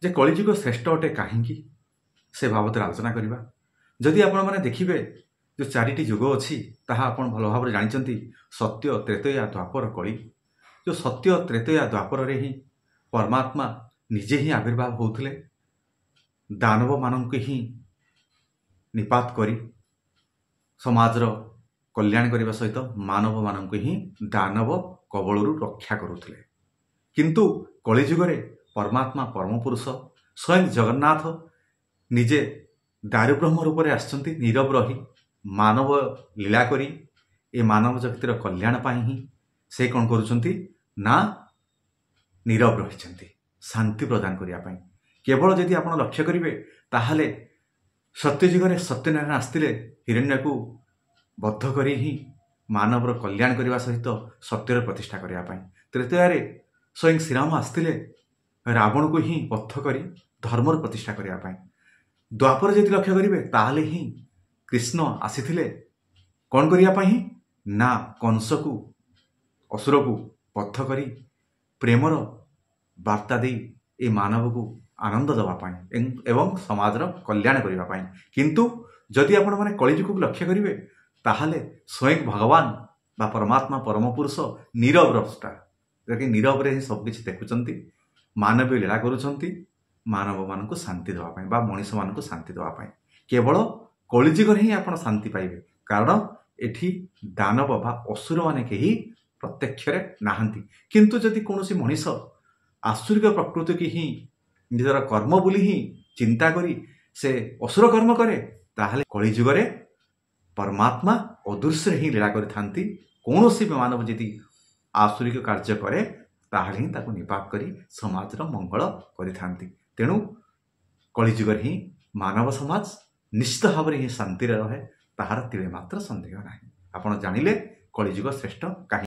जे कलिजुग श्रेष्ठ अटे कहीं से बाबद आलोचना करवा। जदि आपण मैंने देखिए जो चारिटी जुग अच्छी ताहा आपण भल भाव जानते सत्य त्रेतया द्वापर कली। जो सत्य त्रेतया द्वापर रे ही परमात्मा निजे ही आविर्भाव होते दानव मानक ही निपात करी समाजर कल्याण करने सहित मानव मानक ही दानव कबलरू रक्षा करुले। किंतु कलिजुगे परमात्मा परम पुरुष स्वयं जगन्नाथ निजे दारुब्रह्म रूप से आसचंती नीरव रही मानव लीला करी ए मानव जगतर कल्याण पाई ही से कौन करुचंती ना नीरव रही शांति प्रदान करने। केवल जदि आप लक्ष्य करेंगे ताहले सत्यजुगे सत्यनारायण आसते हिरण्य को बद्ध करी ही मानवर कल्याण करने सहित सत्यर प्रतिष्ठा करने। त्रेतयारे स्वयं श्रीराम आसते रावण को ही बद्ध करी धर्मर प्रतिष्ठा करने। द्वापर जदि लक्ष्य करेंगे ताहले ही कृष्ण आसीथिले कौन करने ना कंस को असुर को बद्ध करी प्रेमर वार्ता दे ए मानव को आनंद दवापाई एवं समाजर कल्याण करने। किंतु जदि आपण मैंने कलिजुग को लक्ष्य करेंगे ताहले स्वयं भगवान बा परमात्मा परम पुरुष नीरव रष्टा जि नीरव रे सबकि देखुंट मानवीय लीला करुँच मानव मान शांति देवाई बा मनीष मान शांति देवाई। केवल कलिजुग ही आप शांति पाइबे कारण एठी दानव बा असुर माने कहीं प्रत्यक्ष नहांती। किंतु जदि कौन मनीष आसुरिक प्रकृति की ही निजर कर्म बोली ही चिंता करी से असुर कर्म करे ताहले कलिजुगे परमात्मा अदृश्य ही लीला करि कौन भी मानव यदि आसुरिक कार्य करे ताहले ही ताको निपात करी समाजर मंगल करि। तेणु कलिजुगे ही मानव समाज निश्चित भाव में ही शांति रहे ताहार तिले मात्र संदेह नहीं। आपण जानिले कलिजुग श्रेष्ठ कहीं।